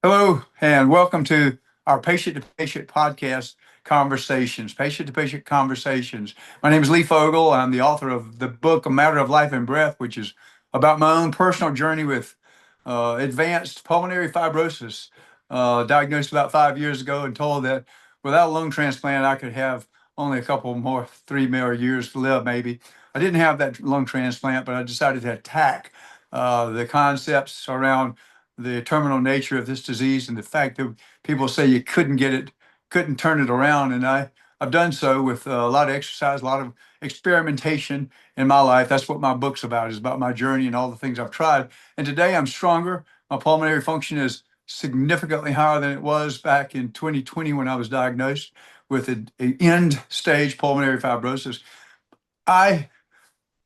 Hello, and welcome to our Patient-to-Patient podcast conversations, Patient-to-Patient conversations. My name is Lee Fogel. I'm the author of the book, A Matter of Life and Breath, which is about my own personal journey with advanced pulmonary fibrosis, diagnosed about 5 years ago and told that without a lung transplant, I could have only a couple more, 3 more years to live, maybe. I didn't have that lung transplant, but I decided to attack the concepts around the terminal nature of this disease and the fact that people say you couldn't get it, couldn't turn it around. And I've done so with a lot of exercise, a lot of experimentation in my life. That's what my book's about, is about my journey and all the things I've tried. And today I'm stronger. My pulmonary function is significantly higher than it was back in 2020 when I was diagnosed with an end stage pulmonary fibrosis. I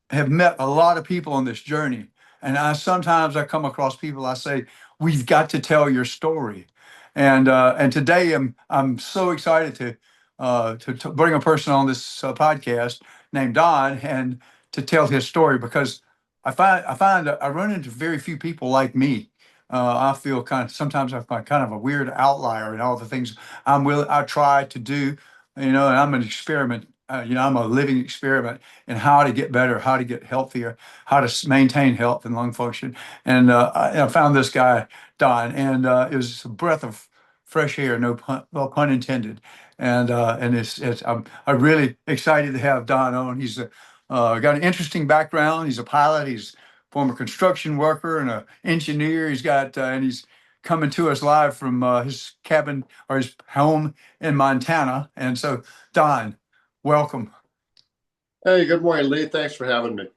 have met a lot of people on this journey. And sometimes I come across people, I say, we've got to tell your story. And today I'm so excited to bring a person on this podcast named Don and to tell his story, because I find that I run into very few people like me. I feel sometimes I find kind of a weird outlier in all the things I try to do, and I'm an experiment. I'm a living experiment in how to get better, how to get healthier, how to maintain health and lung function. And I found this guy, Don, and it was a breath of fresh air, no pun intended. And I'm really excited to have Don on. He's got an interesting background. He's a pilot. He's a former construction worker and an engineer. He's coming to us live from his cabin or his home in Montana. And so, Don, welcome. Hey, good morning, Lee. Thanks for having me.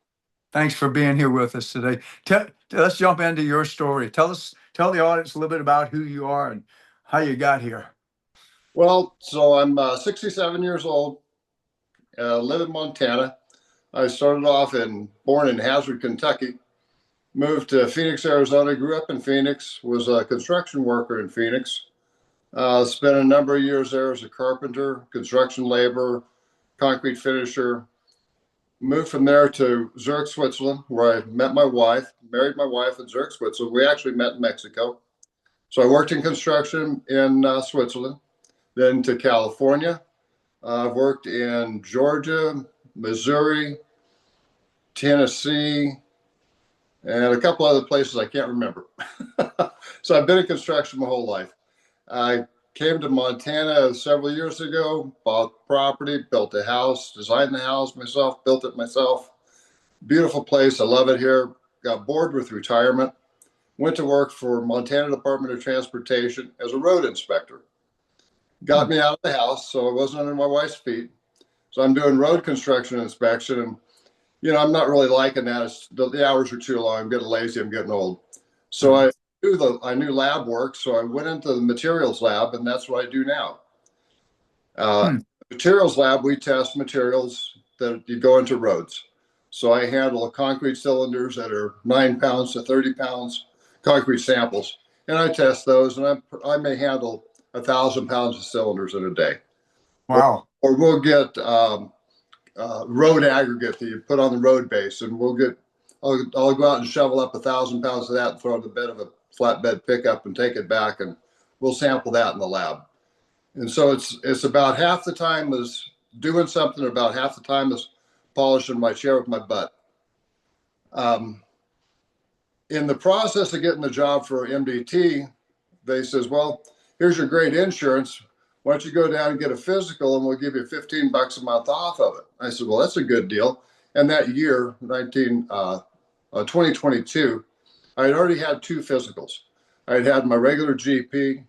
Thanks for being here with us today. Let's jump into your story. Tell the audience a little bit about who you are and how you got here. Well, so I'm 67 years old, live in Montana. I started off born in Hazard, Kentucky, moved to Phoenix, Arizona, grew up in Phoenix, was a construction worker in Phoenix. Spent a number of years there as a carpenter, construction laborer, concrete finisher. Moved from there to Zurich, Switzerland, where I met my wife, married my wife in Zurich, Switzerland. We actually met in Mexico. So I worked in construction in Switzerland, then to California. I've worked in Georgia, Missouri, Tennessee, and a couple other places I can't remember. So I've been in construction my whole life. I came to Montana several years ago, bought property, built a house, designed the house myself, built it myself. Beautiful place. I love it here. Got bored with retirement. Went to work for Montana Department of Transportation as a road inspector. Got me out of the house, so I wasn't under my wife's feet. So I'm doing road construction inspection, and I'm not really liking that. The hours are too long. I'm getting lazy. I'm getting old. So I knew lab work, so I went into the materials lab, and that's what I do now. Materials lab, we test materials that you go into roads. So I handle concrete cylinders that are 9 pounds to 30 pounds, concrete samples, and I test those, and I may handle 1,000 pounds of cylinders in a day. Wow. Or we'll get road aggregate that you put on the road base, and I'll go out and shovel up 1,000 pounds of that and throw it in the bed of a flatbed pickup and take it back, and we'll sample that in the lab. And so it's about half the time is doing something, about half the time is polishing my chair with my butt. In the process of getting the job for MDT, they says, well, here's your great insurance. Why don't you go down and get a physical, and we'll give you $15 a month off of it. I said, well, that's a good deal. And that year, 2022, I had already had 2 physicals. I had my regular GP,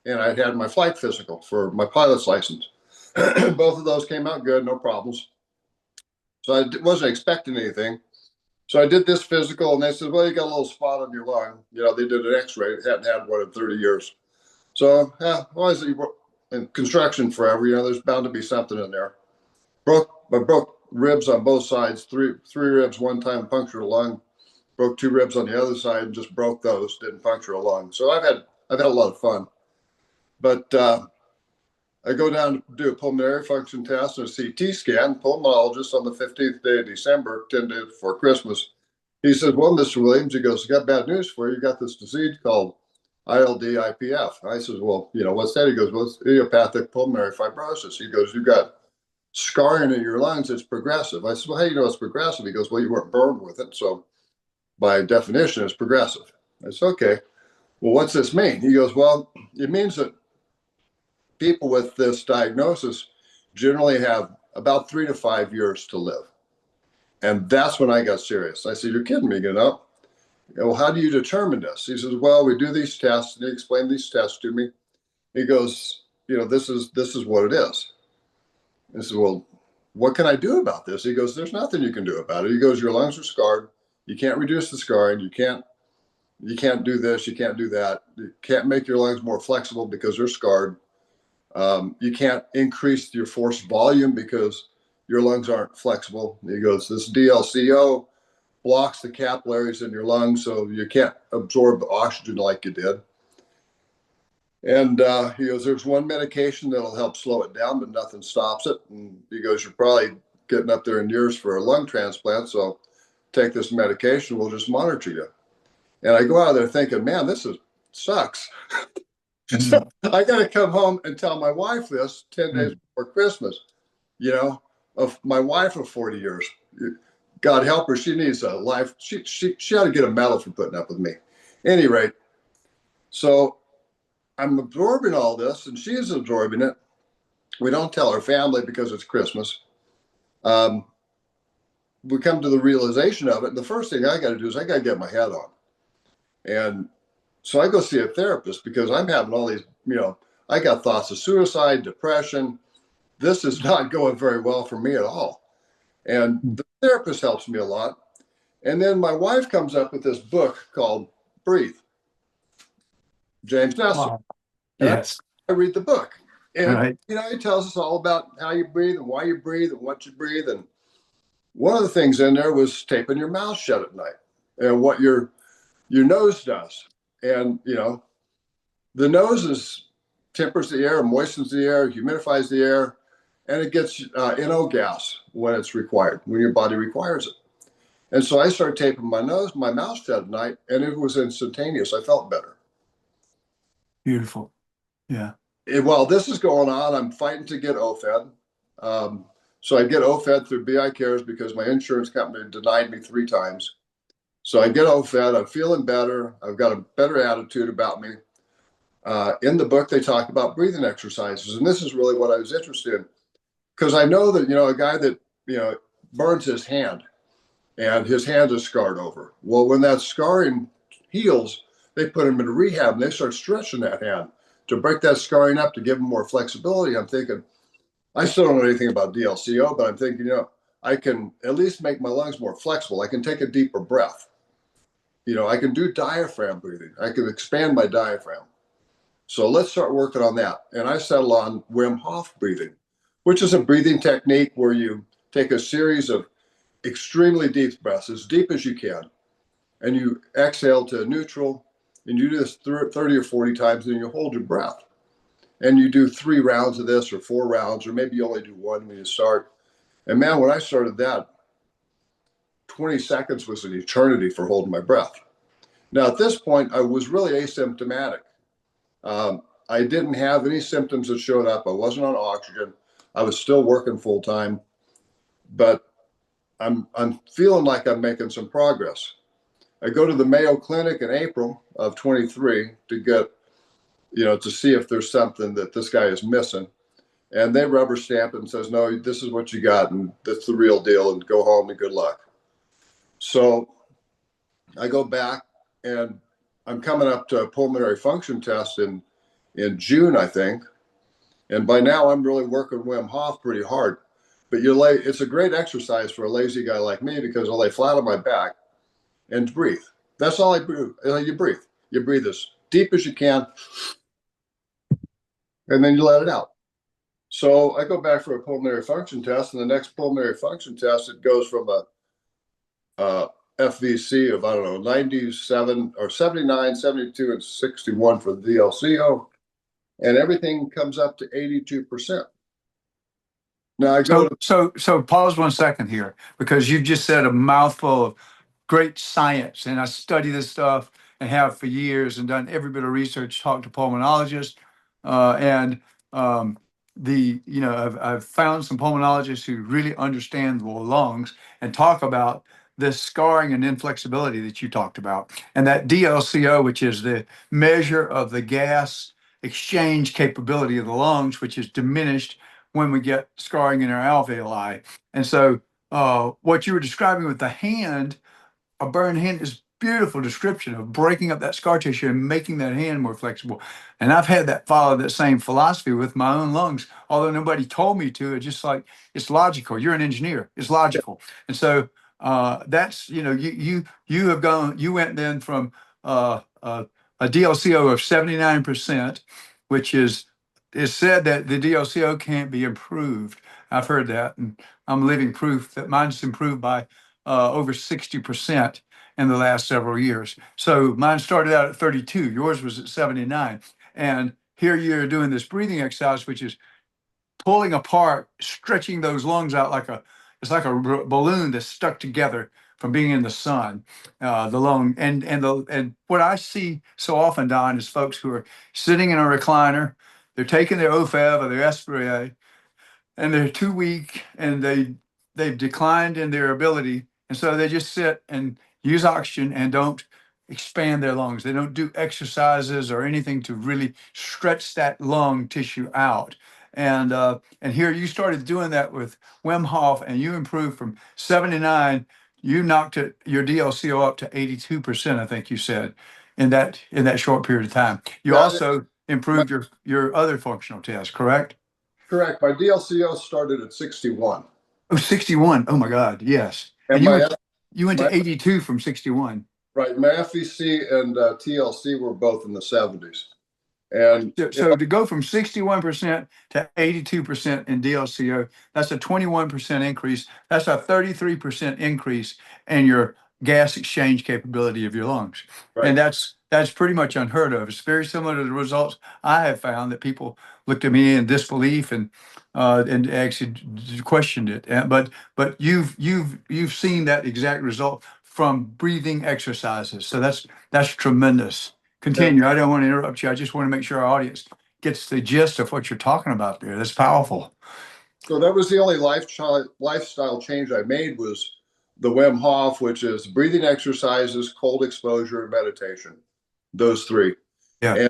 and I had my flight physical for my pilot's license. Both of those came out good, no problems. So I wasn't expecting anything. So I did this physical, and they said, well, you got a little spot on your lung. They did an x-ray. Hadn't had one in 30 years. So, why is it in construction forever? There's bound to be something in there. I broke ribs on both sides, three ribs one time, punctured a lung. Broke 2 ribs on the other side and just broke those, didn't puncture a lung. So I've had a lot of fun. But I go down to do a pulmonary function test and a CT scan. Pulmonologist on the 15th day of December, 10 days before Christmas. He says, well, Mr. Williams, he goes, I got bad news for you. You got this disease called ILD, IPF. I says, well, what's that? He goes, well, it's idiopathic pulmonary fibrosis. He goes, you've got scarring in your lungs. It's progressive. I said, well, how do you know it's progressive? He goes, well, you weren't burned with it. So by definition, it's progressive. I said, okay, well, what's this mean? He goes, well, it means that people with this diagnosis generally have about 3 to 5 years to live. And that's when I got serious. I said, you're kidding me, well, how do you determine this? He says, well, we do these tests. And he explained these tests to me. He goes, this is what it is. I said, well, what can I do about this? He goes, there's nothing you can do about it. He goes, your lungs are scarred. You can't reduce the scarring. You can't do this. You can't do that. You can't make your lungs more flexible because they're scarred. You can't increase your forced volume because your lungs aren't flexible. He goes, this DLCO blocks the capillaries in your lungs, so you can't absorb the oxygen like you did. And he goes, there's one medication that'll help slow it down, but nothing stops it. And he goes, you're probably getting up there in years for a lung transplant, so take this medication, we'll just monitor you. And I go out of there thinking, man, sucks. So I got to come home and tell my wife this 10 days before Christmas, of my wife of 40 years. God help her, she needs a life. She ought to get a medal for putting up with me. At any rate, so I'm absorbing all this and she's absorbing it. We don't tell our family because it's Christmas. We come to the realization of it. And the first thing I got to do is I got to get my head on. And so I go see a therapist because I'm having all these, I got thoughts of suicide, depression. This is not going very well for me at all. And the therapist helps me a lot. And then my wife comes up with this book called Breathe, James Nestor. Wow. Yes. I read the book. And, right. It tells us all about how you breathe and why you breathe and what you breathe. And one of the things in there was taping your mouth shut at night and what your nose does. And, the nose tempers the air, moistens the air, humidifies the air, and it gets NO gas when it's required, when your body requires it. And so I started taping my mouth shut at night, and it was instantaneous. I felt better. Beautiful. Yeah. While this is going on, I'm fighting to get OFED. So I get OFED through BI Cares because my insurance company denied me 3 times. So I get OFED. I'm feeling better. I've got a better attitude about me. In the book, they talk about breathing exercises. And this is really what I was interested in. Because I know that, a guy that, burns his hand and his hand is scarred over. Well, when that scarring heals, they put him into rehab and they start stretching that hand to break that scarring up, to give him more flexibility. I'm thinking, I still don't know anything about DLCO, but I'm thinking, I can at least make my lungs more flexible. I can take a deeper breath. I can do diaphragm breathing. I can expand my diaphragm. So let's start working on that. And I settle on Wim Hof breathing, which is a breathing technique where you take a series of extremely deep breaths, as deep as you can, and you exhale to neutral, and you do this 30 or 40 times, and you hold your breath. And you do 3 rounds of this or 4 rounds, or maybe you only do 1 when you start. And man, when I started that, 20 seconds was an eternity for holding my breath. Now, at this point, I was really asymptomatic. I didn't have any symptoms that showed up. I wasn't on oxygen. I was still working full time, but I'm feeling like I'm making some progress. I go to the Mayo Clinic in April of 23 to get, to see if there's something that this guy is missing. And they rubber stamp it and says, no, this is what you got, and that's the real deal, and go home and good luck. So I go back, and I'm coming up to a pulmonary function test in June, I think. And by now I'm really working Wim Hof pretty hard. But it's a great exercise for a lazy guy like me because I'll lay flat on my back and breathe. That's all I do. You breathe. You breathe as deep as you can, and then you let it out. So I go back for a pulmonary function test, and the next pulmonary function test, it goes from a FVC of, 97 or 79, 72, and 61 for the DLCO, and everything comes up to 82%. Now I go so pause 1 second here, because you've just said a mouthful of great science, and I study this stuff, and have for years, and done every bit of research, talked to pulmonologists, and I've found some pulmonologists who really understand the lungs and talk about this scarring and inflexibility that you talked about, and that DLCO, which is the measure of the gas exchange capability of the lungs, which is diminished when we get scarring in our alveoli. And so what you were describing with the hand, a burned hand, is beautiful description of breaking up that scar tissue and making that hand more flexible. And I've had that follow that same philosophy with my own lungs, although nobody told me to. It's just like, it's logical. You're an engineer. It's logical. And so that's, you went then from a DLCO of 79%, which is said that the DLCO can't be improved. I've heard that, and I'm living proof that mine's improved by over 60% in the last several years. So mine started out at 32, yours was at 79. And here you're doing this breathing exercise, which is pulling apart, stretching those lungs out it's like a balloon that's stuck together from being in the sun. The lung and what I see so often, Don, is folks who are sitting in a recliner, they're taking their OFEV or their Esprit, and they're too weak, and they've declined in their ability, and so they just sit and use oxygen and don't expand their lungs. They don't do exercises or anything to really stretch that lung tissue out. And here you started doing that with Wim Hof, and you improved from 79. You knocked your DLCO up to 82%, I think you said, in that short period of time. You also improved your other functional tests, correct? Correct. My DLCO started at 61. Oh, 61. Oh my God, yes. And you went to 82 from 61. Right. My FVC and TLC were both in the 70s. And so to go from 61% to 82% in DLCO, that's a 21% increase. That's a 33% increase in your gas exchange capability of your lungs. Right. And that's pretty much unheard of. It's very similar to the results I have found, that people looked at me in disbelief and actually questioned it. But you've seen that exact result from breathing exercises. So that's tremendous. Continue. I don't want to interrupt you. I just want to make sure our audience gets the gist of what you're talking about there. That's powerful. So that was the only lifestyle change I made, was the Wim Hof, which is breathing exercises, cold exposure, and meditation. Those three. Yeah.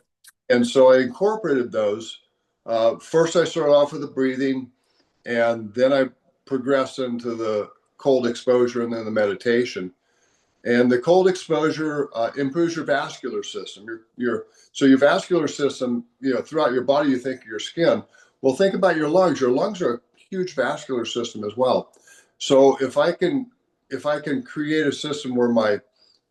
And so I incorporated those. First, I started off with the breathing, and then I progressed into the cold exposure and then the meditation. And the cold exposure improves your vascular system. Your vascular system, throughout your body, you think of your skin. Well, think about your lungs. Your lungs are a huge vascular system as well. So if I can create a system where my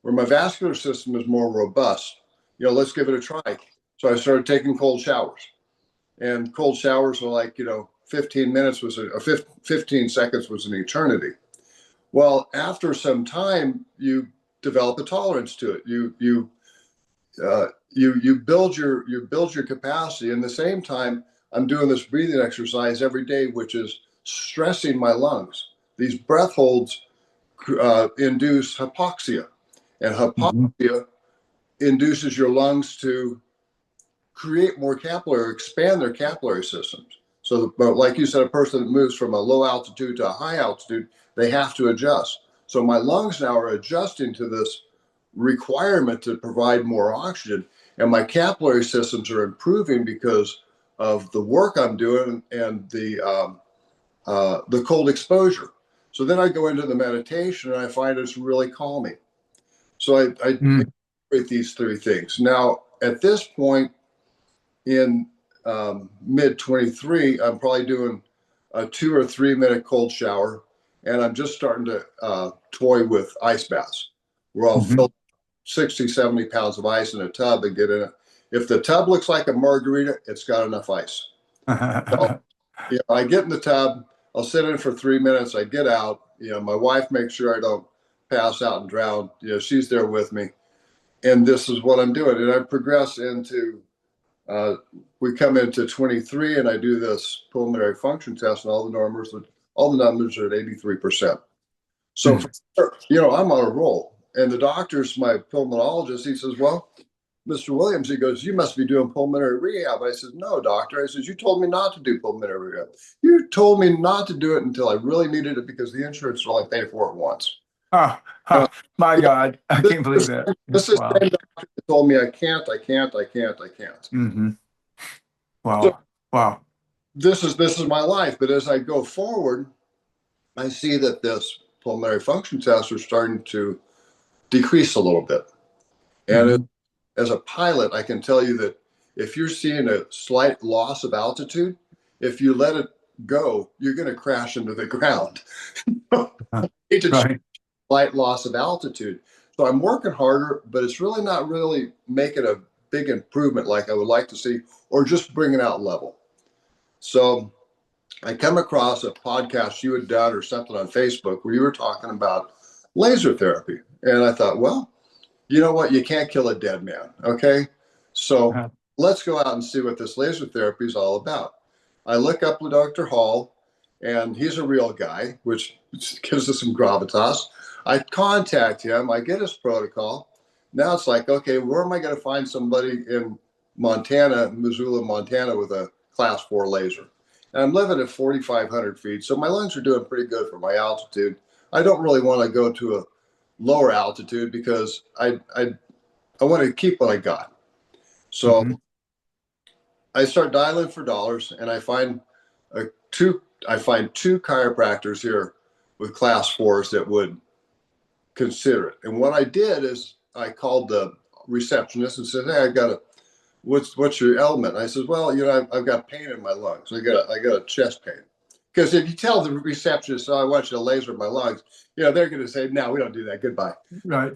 vascular system is more robust, let's give it a try. So I started taking cold showers, and cold showers were like, 15 seconds was an eternity. Well, after some time, you develop a tolerance to it. You build your capacity. And at the same time, I'm doing this breathing exercise every day, which is stressing my lungs. These breath holds induce hypoxia, and hypoxia induces your lungs to create more expand their capillary systems. So, like you said, a person that moves from a low altitude to a high altitude, they have to adjust. So my lungs now are adjusting to this requirement to provide more oxygen, and my capillary systems are improving because of the work I'm doing and the cold exposure. So then I go into the meditation, and I find it's really calming. So I incorporate these three things. Now, at this point in mid 23, I'm probably doing a 2 or 3 minute cold shower, and I'm just starting to toy with ice baths, where I'll fill 60, 70 pounds of ice in a tub and get in it. If the tub looks like a margarita, it's got enough ice. So, I get in the tub, I'll sit in for 3 minutes, I get out, my wife makes sure I don't pass out and drown. She's there with me. And this is what I'm doing. And I progress into, we come into 23, and I do this pulmonary function test, and all the numbers are at 83%. So, I'm on a roll. and the doctor's my pulmonologist. He says, well, Mr. Williams, he goes, you must be doing pulmonary rehab. I said, no, doctor. I said, you told me not to do pulmonary rehab. You told me not to do it until I really needed it because the insurance will only pay for it once. Oh, Uh, my God, I can't believe this, that. this is Wow. the same doctor that told me I can't. Hmm. So Wow. Wow. this is my life. But as I go forward, I see that this pulmonary function tests are starting to decrease a little bit. And Hmm. as a pilot, I can tell you that if you're seeing a slight loss of altitude, if you let it go, you're going to crash into the ground. It's a Right. slight loss of altitude. So I'm working harder, but it's really not really making a big improvement like I would like to see, or just bringing out level. So I come across a podcast you had done or something on Facebook where you were talking about laser therapy. And I thought, well, you know what? You can't kill a dead man. Okay. So Uh, let's go out and see what this laser therapy is all about. I look up with Dr. Hall, and he's a real guy, which gives us some gravitas. I contact him, I get his protocol. Now it's like, okay, where am I going to find somebody in Montana, Missoula, Montana, with a class 4 laser? And I'm living at 4,500 feet, so my lungs are doing pretty good for my altitude. I don't really want to go to a lower altitude because I want to keep what I got. So hmm I start dialing for dollars, and I find two chiropractors here with class 4s that would consider it. And what I did is I called the receptionist and said, "Hey, I got a what's your ailment?" And I said, "Well, I've got pain in my lungs. I got a chest pain." Because if you tell the receptionist, "Oh, I want you to laser my lungs," they're going to say, "No, we don't do that. Goodbye." Right.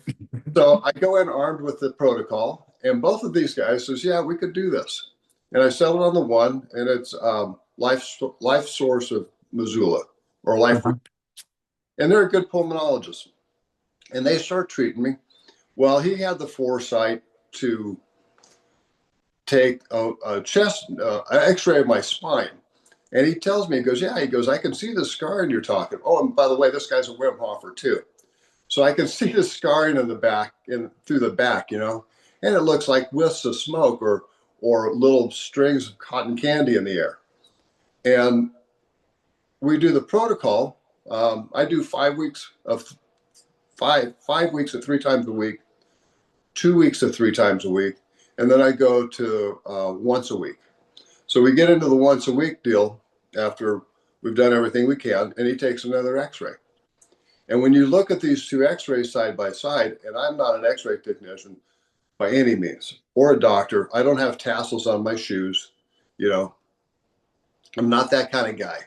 So I go in armed with the protocol, and both of these guys says, "Yeah, we could do this." And I settled on the one, and it's Life Source of Missoula, or Life, Uh-huh. and they're a good pulmonologist, and they start treating me. Well, he had the foresight to take a chest X-ray of my spine, and he tells me, he goes, "Yeah," he goes, "I can see the scarring you're talking." Oh, and by the way, this guy's a Wim Hofer too. So I can see the scarring in the back and through the back, and it looks like wisps of smoke or little strings of cotton candy in the air. And we do the protocol. I do 5 weeks of 5 weeks of 3 times a week, 2 weeks of 3 times a week, and then I go to once a week. So we get into the once a week deal after we've done everything we can, and he takes another X-ray. And when you look at these two X-rays side by side, and I'm not an X-ray technician by any means, or a doctor, I don't have tassels on my shoes, you know, I'm not that kind of guy.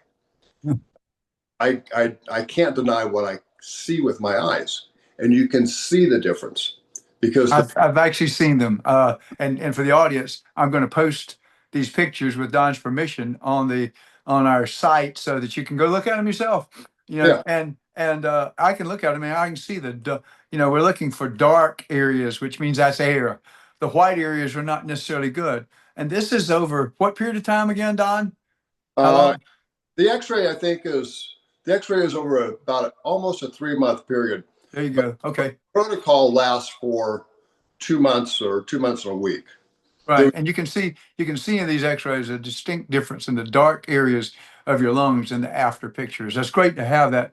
I can't deny what I see with my eyes, and you can see the difference because I've actually seen them. And for the audience, I'm going to post these pictures with Don's permission on our site so that you can go look at them yourself. yeah, And I can look at them and I can see we're looking for dark areas, which means that's air. The white areas are not necessarily good. And this is over what period of time again, Don? How uh, long? the X-ray is over about almost a 3 month period. There you go. Okay. Protocol lasts for 2 months or 2 months and a week. Right. And you can see in these x-rays a distinct difference in the dark areas of your lungs in the after pictures. That's great to have that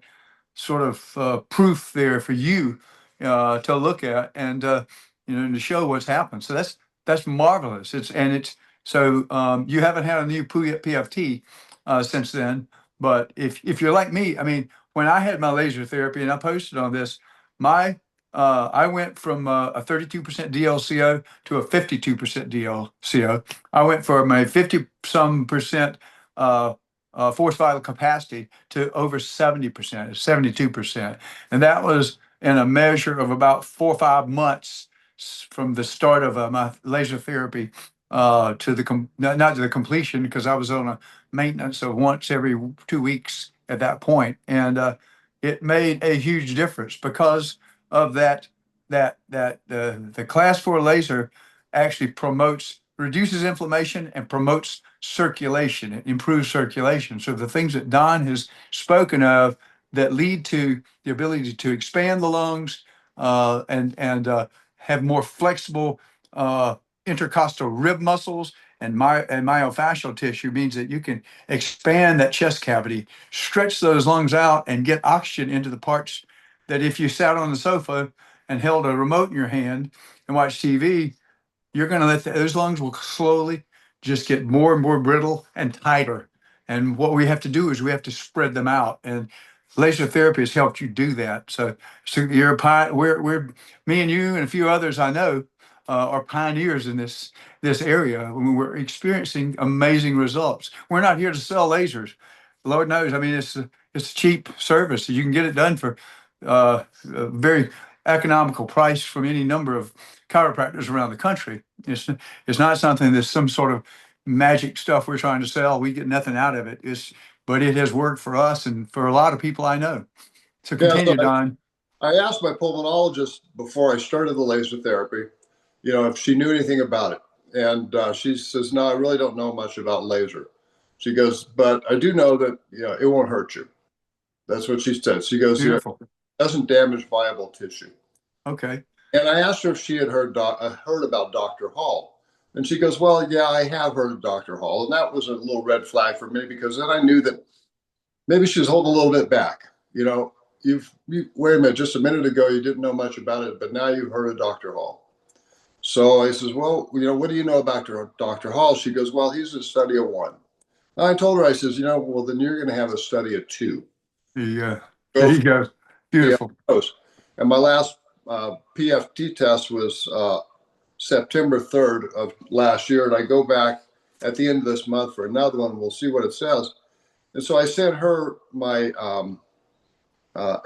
sort of proof there for you to look at and and to show what's happened. So that's marvelous. It's so you haven't had a new PFT since then, but if you're like me, I mean, when I had my laser therapy and I posted on this, my I went from a 32% DLCO to a 52% DLCO. I went from a 50 some percent forced vital capacity to over 70%, 72%. And that was in a measure of about 4 or 5 months from the start of my laser therapy to not to the completion, because I was on a maintenance of once every 2 weeks at that point. And it made a huge difference because of the class 4 laser actually reduces inflammation and promotes circulation. It improves circulation. So the things that Don has spoken of that lead to the ability to expand the lungs, and have more flexible intercostal rib muscles and myofascial tissue, means that you can expand that chest cavity, stretch those lungs out, and get oxygen into the parts that if you sat on the sofa and held a remote in your hand and watched TV, you're going to let those lungs will slowly just get more and more brittle and tighter. And what we have to do is we have to spread them out. And laser therapy has helped you do that. So you're we're me and you and a few others I know are pioneers in this area. We're experiencing amazing results. We're not here to sell lasers. Lord knows, I mean, it's a cheap service. You can get it done for a very economical price from any number of chiropractors around the country. It's not something that's some sort of magic stuff we're trying to sell. We get nothing out of it. But it has worked for us and for a lot of people I know. So Yeah, continue, Don. I asked my pulmonologist before I started the laser therapy, if she knew anything about it. And she says, no, I really don't know much about laser. She goes, but I do know that, it won't hurt you. That's what she said. She goes, Beautiful. it doesn't damage viable tissue. Okay. And I asked her if she had heard about Dr. Hall. And she goes, well, yeah, I have heard of Dr. Hall. And that was a little red flag for me, because then I knew that maybe she was holding a little bit back. You wait a minute, just a minute ago, you didn't know much about it, but now you've heard of Dr. Hall. So I says, well, what do you know about Dr. Hall? She goes, well, he's a study of one. And I told her, I says, well, then you're going to have a study of two. There you go. Beautiful. And my last PFT test was September 3rd of last year. And I go back at the end of this month for another one. We'll see what it says. And so I sent her my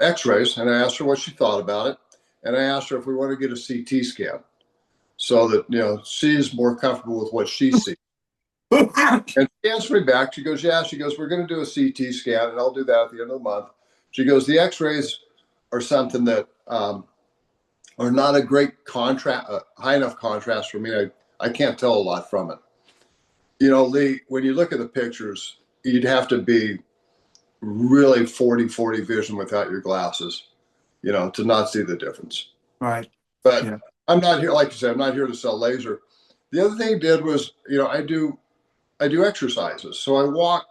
x-rays, and I asked her what she thought about it. And I asked her if we want to get a CT scan so that, she's more comfortable with what she sees. And she answered me back. She goes, yeah. She goes, we're going to do a CT scan, and I'll do that at the end of the month. She goes, the x-rays are something that are not a great contrast, high enough contrast for me. I can't tell a lot from it. Lee, when you look at the pictures, you'd have to be really 40/40 vision without your glasses, to not see the difference. Right. But Yeah. I'm not here, like you said, I'm not here to sell laser. The other thing I did was, I do exercises. So I walk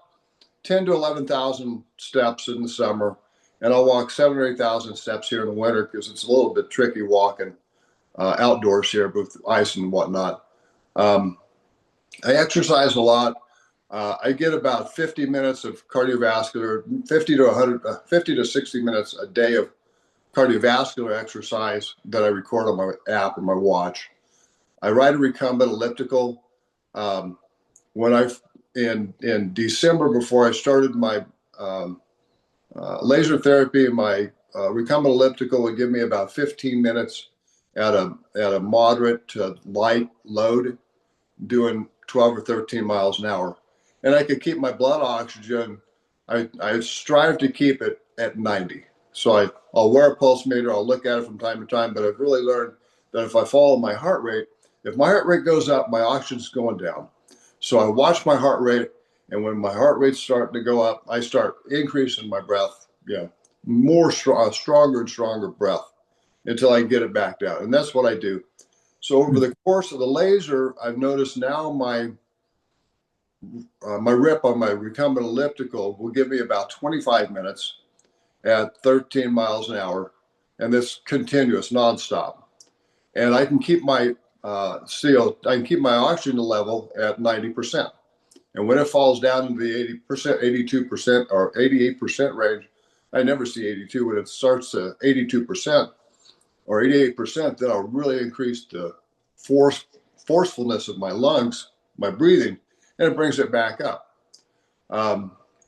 10 to 11,000 steps in the summer, and I'll walk 7,000 or 8,000 steps here in the winter, because it's a little bit tricky walking outdoors here with ice and whatnot. I exercise a lot. I get about 50 minutes of cardiovascular, 50 to 60 minutes a day of cardiovascular exercise that I record on my app or my watch. I ride a recumbent elliptical. In December, before I started my laser therapy, my recumbent elliptical would give me about 15 minutes at a moderate to light load, doing 12 or 13 miles an hour. And I could keep my blood oxygen. I strive to keep it at 90. So I'll wear a pulse meter. I'll look at it from time to time, but I've really learned that if I follow my heart rate, if my heart rate goes up, my oxygen's going down. So I watch my heart rate, and when my heart rate's starting to go up, I start increasing my breath, stronger and stronger breath until I get it back down. And that's what I do. So over the course of the laser, I've noticed now my rip on my recumbent elliptical will give me about 25 minutes at 13 miles an hour, and this continuous nonstop. And I can keep my oxygen level at 90%. And when it falls down into the 80%, 82% or 88% range, I never see 82. When it starts to 82% or 88%, then I'll really increase the forcefulness of my lungs, my breathing, and it brings it back up.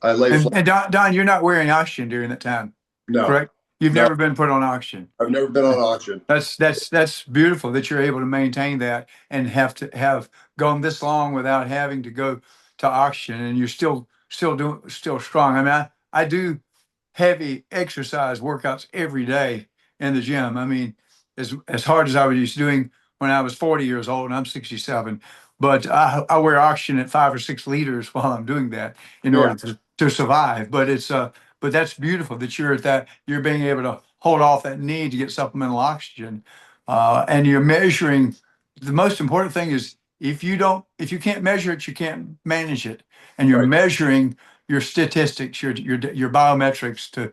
I lay flat. And Don, you're not wearing oxygen during that time, No, correct? You've no. never been put on oxygen. I've never been on oxygen. That's beautiful that you're able to maintain that and have gone this long without having to go to oxygen, and you're still strong. I mean, I do heavy exercise workouts every day in the gym. I mean, as hard as I was doing when I was 40 years old, and I'm 67. But I wear oxygen at 5 or 6 liters while I'm doing that in order to survive. But but that's beautiful that you're being able to hold off that need to get supplemental oxygen. And you're measuring. The most important thing is if you can't measure it, you can't manage it. And you're Right. measuring your statistics, your biometrics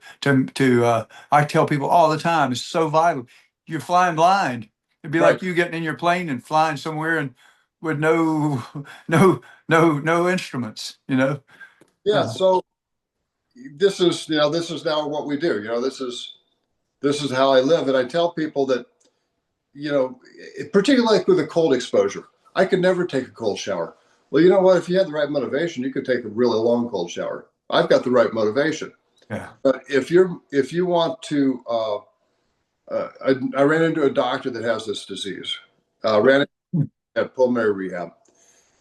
I tell people all the time, it's so vital. You're flying blind. It'd be Right. like you getting in your plane and flying somewhere and with no instruments, Yeah. Uh, So this is, this is now what we do. This is how I live. And I tell people that, particularly with a cold exposure, I could never take a cold shower. Well, you know what? If you had the right motivation, you could take a really long cold shower. I've got the right motivation. yeah. But if you want to, I ran into a doctor that has this disease. Ran into at pulmonary rehab,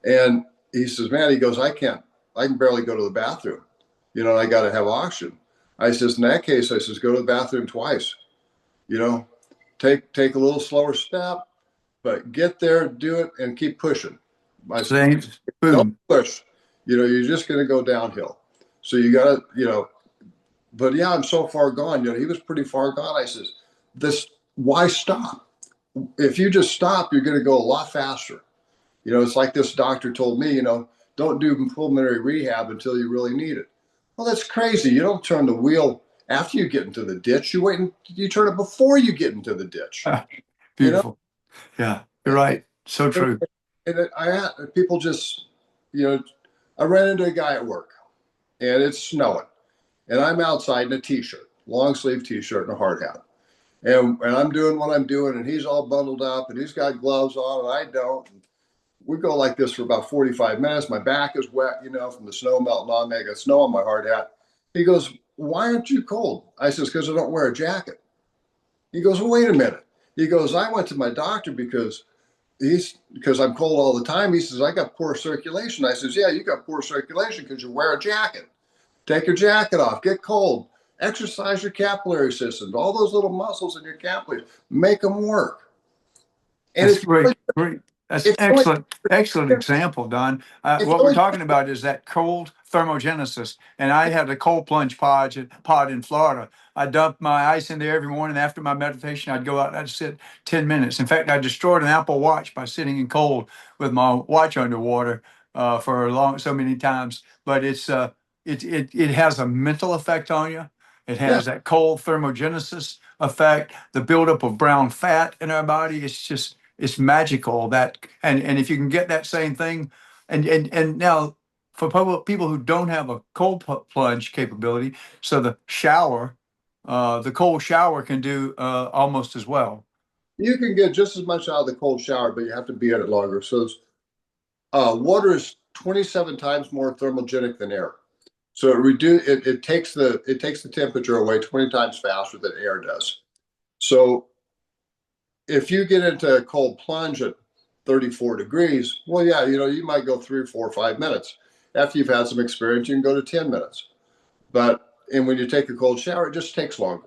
and he says, "Man," he goes, I can barely go to the bathroom. I got to have oxygen." I says, "In that case," I says, "go to the bathroom twice. Take a little slower step, but get there, do it, and keep pushing." I said, Same. "Don't Boom. push. You're just going to go downhill. So you got to, But yeah, I'm so far gone. He was pretty far gone. I says, why stop? If you just stop, you're going to go a lot faster. It's like this doctor told me, don't do pulmonary rehab until you really need it. Well, that's crazy. You don't turn the wheel after you get into the ditch. You wait and you turn it before you get into the ditch. Beautiful. Yeah, you're right. So true. And people just, I ran into a guy at work and it's snowing and I'm outside in a t-shirt, long sleeve t-shirt and a hard hat. And I'm doing what I'm doing and he's all bundled up and he's got gloves on and I don't. And we go like this for about 45 minutes. My back is wet, from the snow melting on me. I got snow on my hard hat. He goes, "Why aren't you cold?" I says, "Because I don't wear a jacket." He goes, "Well, wait a minute." He goes, "I went to my doctor because I'm cold all the time." He says, "I got poor circulation." I says, "Yeah, you got poor circulation because you wear a jacket. Take your jacket off, get cold, exercise your capillary systems, all those little muscles in your capillaries, make them work." And That's great. Great. That's it's really, excellent example, Don. it's What we're really, talking about is that cold thermogenesis. And I have a cold plunge pod in Florida. I dump my ice in there every morning after my meditation. I'd go out and I'd sit 10 minutes. In fact, I destroyed an Apple Watch by sitting in cold with my watch underwater so many times. But it has a mental effect on you. It yeah, has that cold thermogenesis effect, the buildup of brown fat in our body. It's magical and if you can get that same thing and now for people who don't have a cold plunge capability, so the cold shower can do almost as well. you can get just as much out of the cold shower, but you have to be in it longer. So water is 27 times more thermogenic than air. So it takes the temperature away 20 times faster than air does. So if you get into a cold plunge at 34 degrees, well, yeah, you might go 3 or 4 or 5 minutes. After you've had some experience, you can go to 10 minutes. And when you take a cold shower, it just takes longer.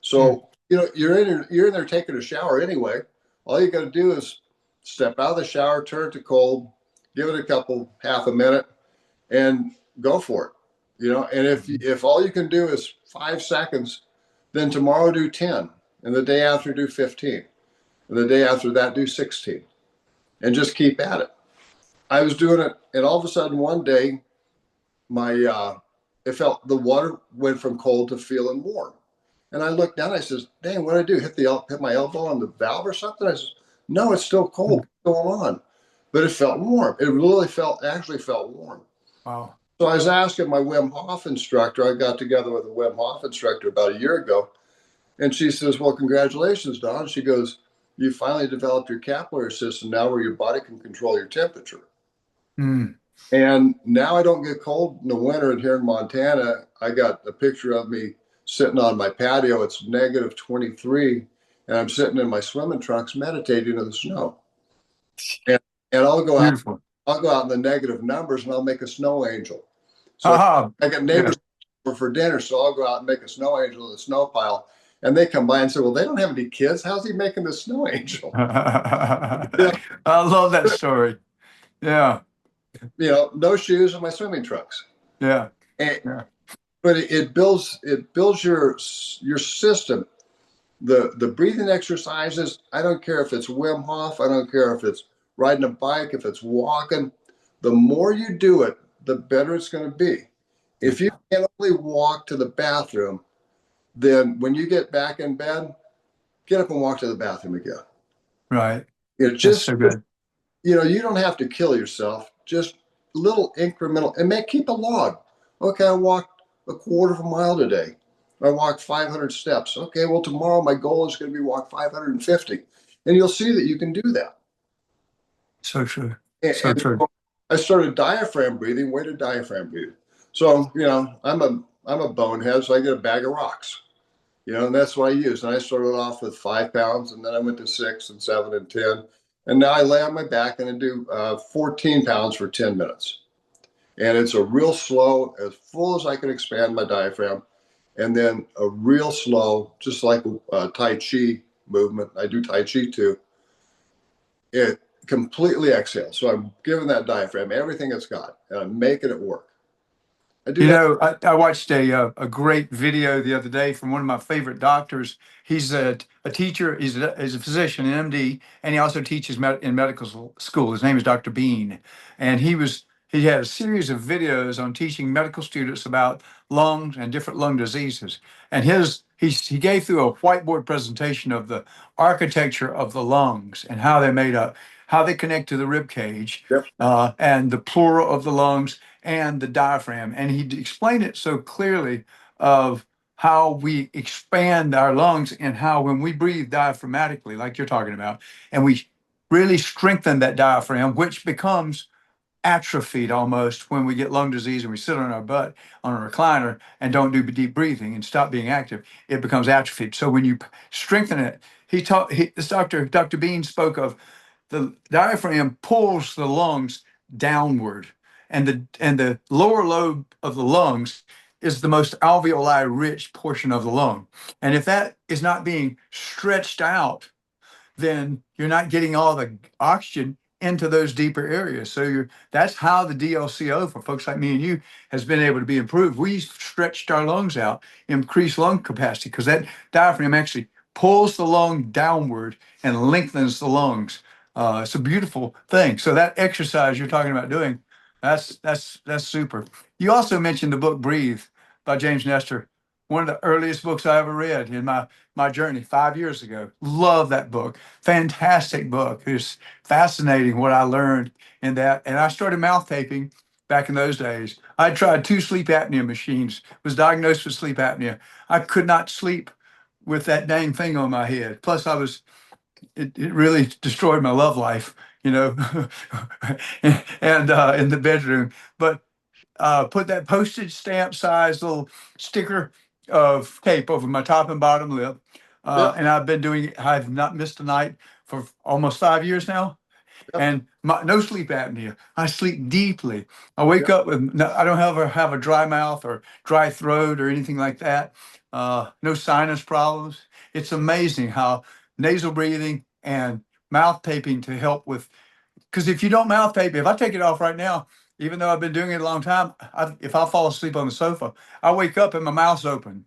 So, you're in there taking a shower anyway. All you got to do is step out of the shower, turn it to cold, give it half a minute, and go for it. And if all you can do is 5 seconds, then tomorrow do 10, and the day after do 15, and the day after that do 16, and just keep at it. I was doing it, and all of a sudden one day, it felt the water went from cold to feeling warm. And I looked down, I says, "Dang, what did I do? Hit my elbow on the valve or something?" I says, "No, it's still cold. What's going on?" But it felt warm. It really actually felt warm. Wow. So I was asking my Wim Hof instructor. I got together with a Wim Hof instructor about a year ago, and she says, "Well, congratulations, Don." She goes, "You finally developed your capillary system now where your body can control your temperature." Mm. And now I don't get cold in the winter. And here in Montana, I got a picture of me sitting on my patio. It's negative 23, and I'm sitting in my swimming trunks meditating in the snow. And I'll go out. Beautiful. I'll go out in the negative numbers, and I'll make a snow angel. So Aha. I got Yeah. neighbors for dinner, so I'll go out and make a snow angel in the snow pile. And they come by and say, "Well, they don't have any kids. How's he making this snow angel?" I love that story. Yeah. No shoes and my swimming trunks. Yeah. And, Yeah. but it builds your system. The breathing exercises, I don't care if it's Wim Hof, I don't care if it's riding a bike, if it's walking, the more you do it, the better it's going to be. If you can only walk to the bathroom, then when you get back in bed, get up and walk to the bathroom again. Right. You know, That's just, so good. you know, you don't have to kill yourself. Just little incremental, and keep a log. Okay, I walked a quarter of a mile today. I walked 500 steps. Okay, well, tomorrow my goal is going to be walk 550. And you'll see that you can do that. So true. So And true. so I started diaphragm breathing, weighted diaphragm breathing. So, you know, I'm a bonehead, so I get a bag of rocks, you know, and that's what I use. And I started off with 5 pounds, and then I went to 6 and 7 and 10. And now I lay on my back and I do 14 pounds for 10 minutes. And it's a real slow, as full as I can expand my diaphragm. And then a real slow, just like Tai Chi movement. I do Tai Chi too. It completely exhales. So I'm giving that diaphragm everything it's got, and I'm making it work. I do You that. know, I watched a great video the other day from one of my favorite doctors. He's a teacher, he's a physician, an MD, and he also teaches in medical school. His name is Dr. Bean. And he had a series of videos on teaching medical students about lungs and different lung diseases. And he gave through a whiteboard presentation of the architecture of the lungs and how they're made up, how they connect to the rib cage, Yep. and the pleura of the lungs and the diaphragm. And he explained it so clearly of how we expand our lungs and how when we breathe diaphragmatically, like you're talking about, and we really strengthen that diaphragm, which becomes atrophied almost when we get lung disease and we sit on our butt on a recliner and don't do deep breathing and stop being active, it becomes atrophied. So when you strengthen it, this Dr. Bean spoke of the diaphragm pulls the lungs downward, and the lower lobe of the lungs is the most alveoli rich portion of the lung. And if that is not being stretched out, then you're not getting all the oxygen into those deeper areas. So that's how the DLCO for folks like me and you has been able to be improved. We stretched our lungs out, increased lung capacity, because that diaphragm actually pulls the lung downward and lengthens the lungs. It's a beautiful thing. So that exercise you're talking about doing, that's super. You also mentioned the book Breathe by James Nestor, one of the earliest books I ever read in my journey 5 years ago. Love that book. Fantastic book. It's fascinating what I learned in that. And I started mouth taping back in those days. I tried 2 sleep apnea machines, was diagnosed with sleep apnea. I could not sleep with that dang thing on my head. Plus it really destroyed my love life, you know, and in the bedroom. But put that postage stamp size little sticker of tape over my top and bottom lip. Yep. And I've not missed a night for almost 5 years now. Yep. And no sleep apnea. I sleep deeply. I wake Yep. up with, I don't ever have a dry mouth or dry throat or anything like that. No sinus problems. It's amazing how nasal breathing and mouth taping to help with, because if you don't mouth tape, if I take it off right now, even though I've been doing it a long time, if I fall asleep on the sofa, I wake up and my mouth's open,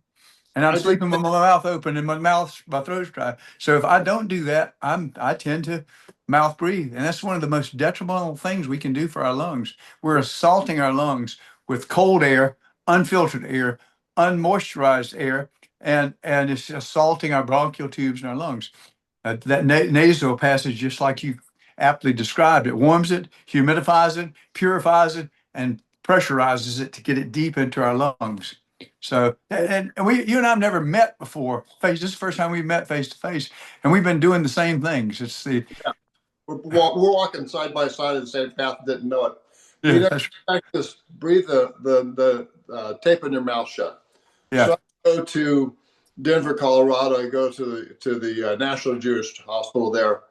and I'm I do. sleeping with my mouth open and my throat's dry. So if I don't do that, I tend to mouth breathe, and that's one of the most detrimental things we can do for our lungs. We're assaulting our lungs with cold air, unfiltered air, unmoisturized air, and it's assaulting our bronchial tubes in our lungs. That nasal passage, just like you aptly described, it warms it, humidifies it, purifies it, and pressurizes it to get it deep into our lungs. So, you and I've never met before. This is the first time we've met face to face, and we've been doing the same things. It's the We're walking side by side in the same path, didn't know it. yeah, You know, that's practice breathe the tape in your mouth shut. yeah, So I go to Denver, Colorado. I go to the National Jewish Hospital there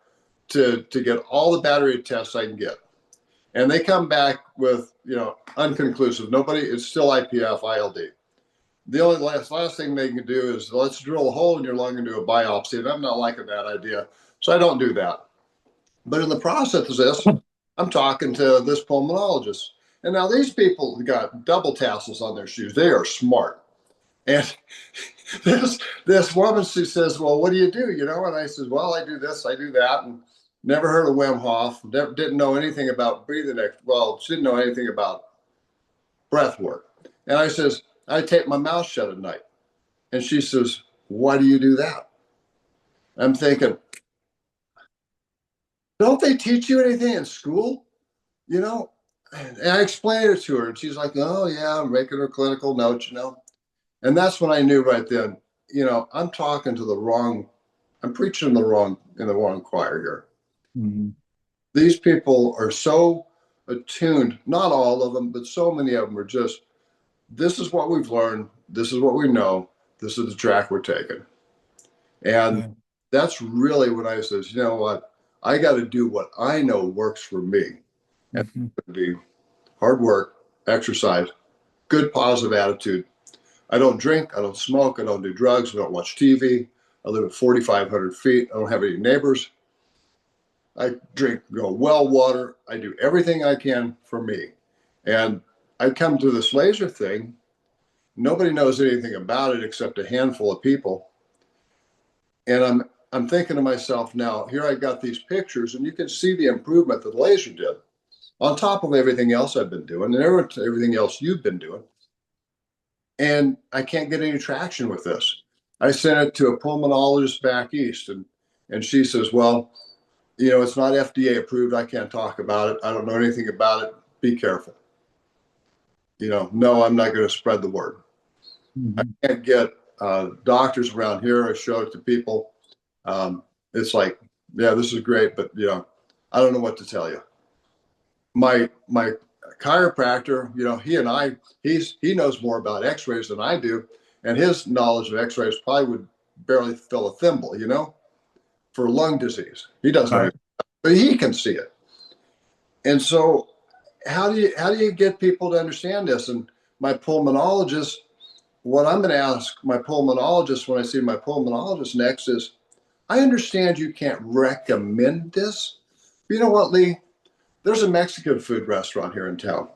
to get all the battery tests I can get, and they come back with, you know, unconclusive. Nobody, it's still IPF, ILD. The only last thing they can do is let's drill a hole in your lung and do a biopsy, and I'm not liking that idea, so I don't do that. But in the process of this, I'm talking to this pulmonologist, and now these people got double tassels on their shoes. They are smart, and this woman, she says, well, what do you do? You know, and I says, well, I do this, I do that, and never heard of Wim Hof. Didn't know anything about breathing. Well, she didn't know anything about breath work. And I says, I tape my mouth shut at night. And she says, why do you do that? I'm thinking, don't they teach you anything in school? You know, and I explained it to her, and she's like, oh yeah, I'm making her clinical notes, you know. And that's when I knew right then, you know, I'm talking to the wrong, I'm preaching in the wrong choir here. Mhm. These people are so attuned, not all of them, but so many of them are just, this is what we've learned, this is what we know, this is the track we're taking. And Yeah. that's really when I says, you know what, I got to do what I know works for me. And Mhm. it would be hard work, exercise, good positive attitude. I don't drink, I don't smoke, I don't do drugs, I don't watch TV. I live at 4,500 feet. I don't have any neighbors. I drink well water. I do everything I can for me. And I come to this laser thing. Nobody knows anything about it except a handful of people. And I'm thinking to myself now, here I got these pictures, and you can see the improvement that the laser did on top of everything else I've been doing and everything else you've been doing. And I can't get any traction with this. I sent it to a pulmonologist back east, and she says, well, you know, it's not FDA approved. I can't talk about it. I don't know anything about it. Be careful. You know, no, I'm not going to spread the word. I Mhm. can't get doctors around here. I show it to people. It's like, yeah, this is great, but you know, I don't know what to tell you. My chiropractor, you know, he knows more about X-rays than I do, and his knowledge of X-rays probably would barely fill a thimble, you know, for lung disease. He doesn't know, Right. anything, but he can see it. And so, how do you get people to understand this? And my pulmonologist, what I'm going to ask my pulmonologist when I see my pulmonologist next is, I understand you can't recommend this. But you know what, Lee? There's a Mexican food restaurant here in town.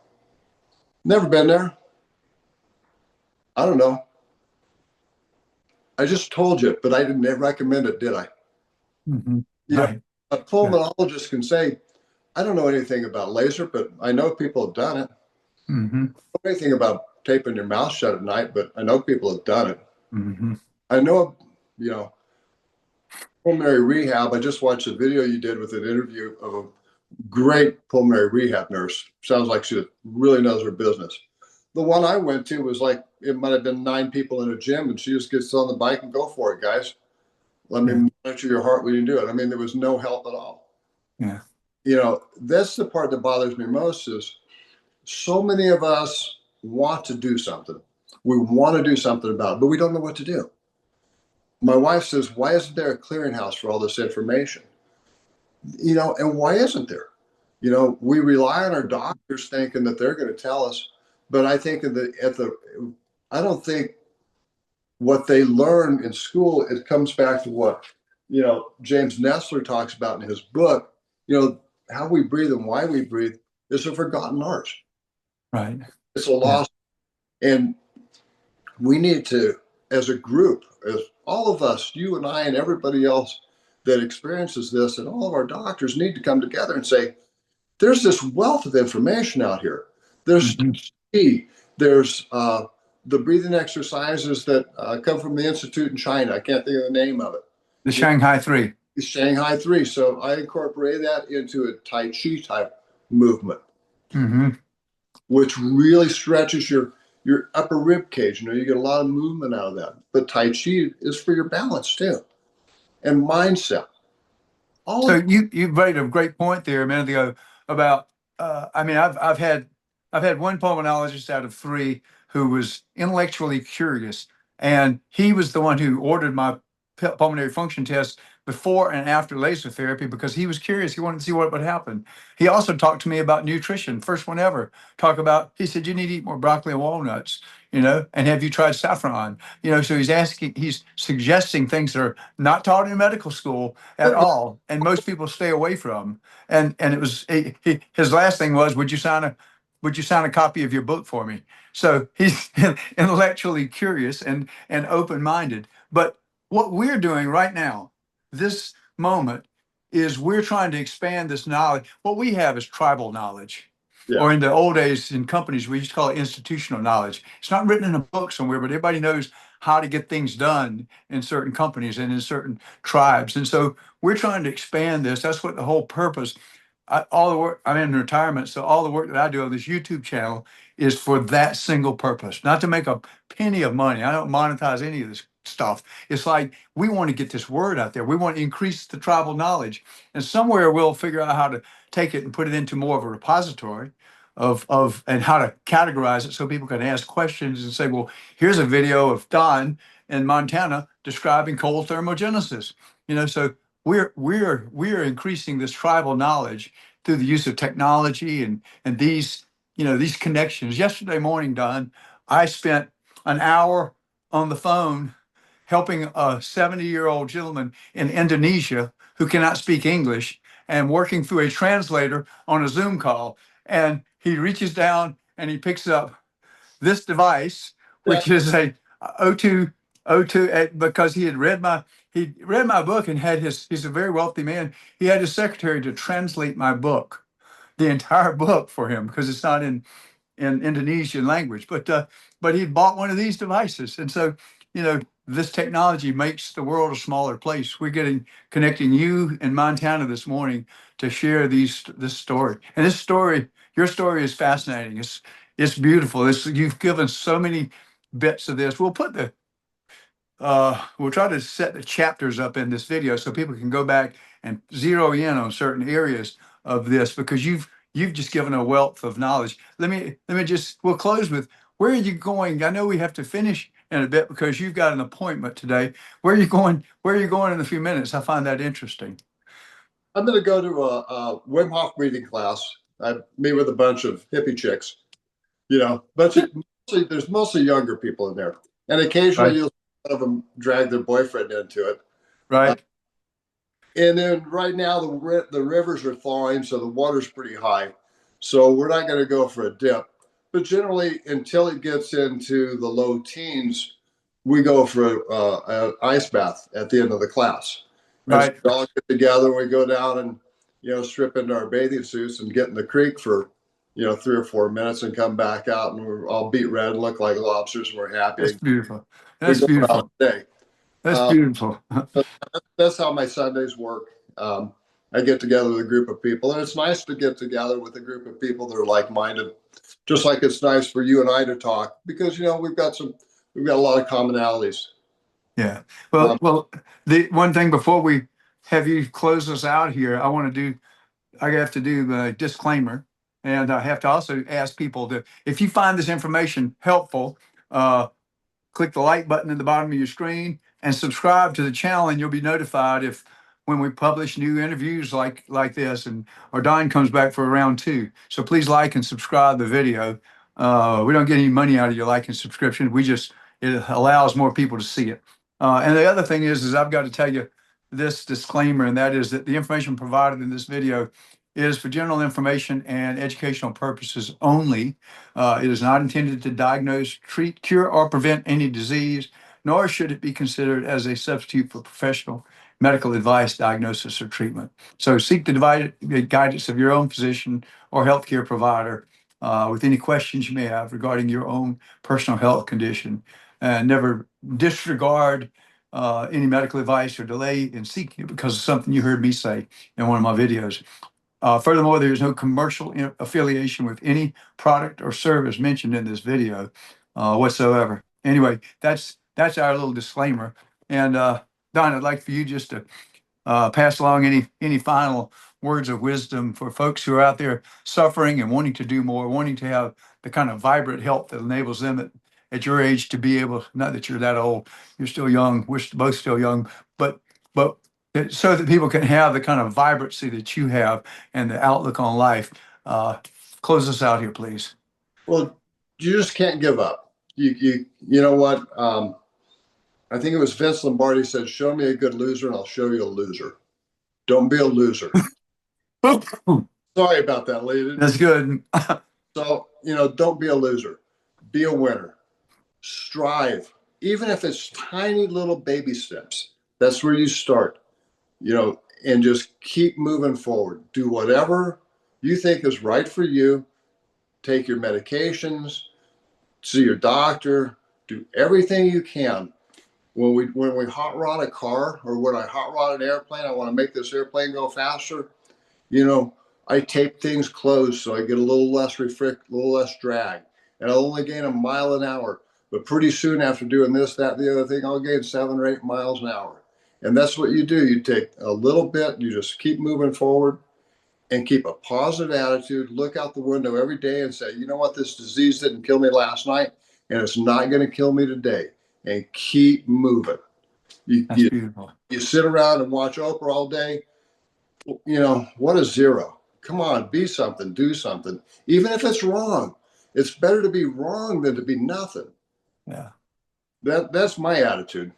Never been there. I don't know. I just told you, but I didn't recommend it, did I? Mhm. You know, Right. a Yeah. pulmonologist can say, I don't know anything about laser, but I know people have done it. Mhm. I don't know anything about taping your mouth shut at night, but I know people have done it. Mhm. I know, you know, pulmonary rehab. I just watched a video you did with an interview of a great pulmonary rehab nurse. Sounds like she really knows her business. The one I went to was like, it might have been 9 people in a gym, and she just gets on the bike and go for it, guys. Let Yeah. me monitor your heart when you do it. I mean, there was no help at all. Yeah. You know, that's the part that bothers me most is so many of us want to do something. We want to do something about it, but we don't know what to do. My wife says, why isn't there a clearinghouse for all this information? You know, and why isn't there? You know, we rely on our doctors thinking that they're going to tell us, but I think I don't think what they learn in school, it comes back to what, you know, James Nestler talks about in his book, you know, how we breathe and why we breathe is a forgotten art. Right. It's a Yeah. lost, and we need to, as a group, as all of us, you and I and everybody else that experiences this, and all of our doctors need to come together and say, there's this wealth of information out here. There's Mhm. there's the breathing exercises that come from the institute in China. I can't think of the name of it. The You know, Shanghai Three. it's Shanghai 3. So I incorporate that into a Tai Chi type movement, Mhm. which really stretches your upper rib cage. You know, you get a lot of movement out of that. But Tai Chi is for your balance too, and mindset. All So of you made a great point there a minute ago about I mean I've had one pulmonologist out of three who was intellectually curious, and he was the one who ordered my pulmonary function test before and after laser therapy because he was curious. He wanted to see what would happen. He also talked to me about nutrition. First one ever. He said, you need to eat more broccoli and walnuts, and have you tried saffron? So he's suggesting things that are not taught in medical school at all, and most people stay away from. And it was his last thing was, would you sign would you sign a copy of your book for me? So he's intellectually curious and open-minded. But what we're doing right now, this moment, is we're trying to expand this knowledge. What we have is tribal knowledge. Yeah. Or in the old days in companies, we used to call it institutional knowledge. It's not written in a book somewhere, but everybody knows how to get things done in certain companies and in certain tribes. And so we're trying to expand this. That's what the whole purpose. All the work, I'm in retirement, so all the work that I do on this YouTube channel is for that single purpose, not to make a penny of money. I don't monetize any of this stuff. It's like we want to get this word out there. We want to increase the tribal knowledge, and somewhere we'll figure out how to take it and put it into more of a repository of and how to categorize it so people can ask questions and say, well, here's a video of Don in Montana describing cold thermogenesis. So we're increasing this tribal knowledge through the use of technology and these connections. Yesterday morning, Don, I spent an hour on the phone helping a 70-year-old gentleman in Indonesia who cannot speak English and working through a translator on a Zoom call. And he reaches down and he picks up this device, which is a O2, because he read my book and he's a very wealthy man. He had his secretary to translate my book, the entire book for him, because it's not in Indonesian language. But he bought one of these devices. And so, this technology makes the world a smaller place. We're connecting you in Montana this morning to share this story. And your story is fascinating. It's beautiful. You've given so many bits of this. We'll try to set the chapters up in this video so people can go back and zero in on certain areas of this, because you've just given a wealth of knowledge. We'll close with, where are you going? I know we have to finish in a bit because you've got an appointment today. Where are you going? Where are you going in a few minutes? I find that interesting. I'm going to go to a Wim Hof breathing class. I meet with a bunch of hippie chicks, there's mostly younger people in there. And occasionally Right. you'll see one of them drag their boyfriend into it. Right. And then right now the rivers are thawing, so the water's pretty high. So we're not going to go for a dip. But generally, until it gets into the low teens, we go for an ice bath at the end of the class. Right. And so we all get together, we go down and strip into our bathing suits and get in the creek for 3 or 4 minutes and come back out, and we're all beat red and look like lobsters, and we're happy. That's beautiful. We go out all day. That's beautiful. That's how my Sundays work. I get together with a group of people, and it's nice to get together with a group of people that are like-minded, just like it's nice for you and I to talk, because we've got a lot of commonalities. Yeah. Well, the one thing before we have you close us out here, I have to do the disclaimer, and I have to also ask people to, if you find this information helpful, click the like button at the bottom of your screen and subscribe to the channel, and you'll be notified when we publish new interviews like this, or Don comes back for round 2. So please like and subscribe the video. We don't get any money out of your like and subscription. It allows more people to see it. And the other thing is I've got to tell you this disclaimer, and that is that the information provided in this video is for general information and educational purposes only. It is not intended to diagnose, treat, cure, or prevent any disease, nor should it be considered as a substitute for professional medical advice, diagnosis, or treatment. So seek the guidance of your own physician or healthcare provider with any questions you may have regarding your own personal health condition. And never disregard any medical advice or delay in seeking it because of something you heard me say in one of my videos. Furthermore, there is no commercial affiliation with any product or service mentioned in this video whatsoever. Anyway, that's our little disclaimer. And Don, I'd like for you just to pass along any final words of wisdom for folks who are out there suffering and wanting to do more, wanting to have the kind of vibrant health that enables them at your age to be able, not that you're that old, you're still young, we're both still young, but so that people can have the kind of vibrancy that you have and the outlook on life. Close us out here, please. Well, you just can't give up. You know what? I think it was Vince Lombardi said, "Show me a good loser and I'll show you a loser. Don't be a loser." Sorry about that, lady. That's good. So, don't be a loser. Be a winner. Strive. Even if it's tiny little baby steps, that's where you start, and just keep moving forward. Do whatever you think is right for you. Take your medications, see your doctor, do everything you can. When we hot rod a car, or when I hot rod an airplane, I want to make this airplane go faster. I tape things closed so I get a little less a little less drag, and I'll only gain a mile an hour. But pretty soon after doing this, that, and the other thing, I'll gain 7 or 8 miles an hour. And that's what you do. You take a little bit, you just keep moving forward and keep a positive attitude. Look out the window every day and say, you know what, this disease didn't kill me last night, and it's not going to kill me today. And keep moving. That's beautiful. You sit around and watch Oprah all day. What is zero? Come on, be something, do something. Even if it's wrong, it's better to be wrong than to be nothing. Yeah. That's my attitude.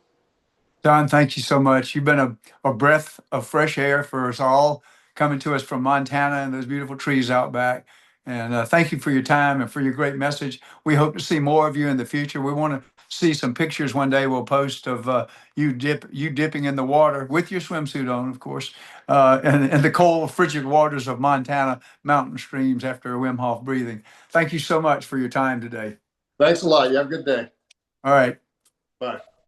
Don, thank you so much. You've been a breath of fresh air for us all, coming to us from Montana and those beautiful trees out back. And thank you for your time and for your great message. We hope to see more of you in the future. We want to see some pictures one day we'll post of you dipping in the water with your swimsuit on, of course, in the cold, frigid waters of Montana mountain streams after a Wim Hof breathing. Thank you so much for your time today. Thanks a lot. You have a good day. All right. Bye.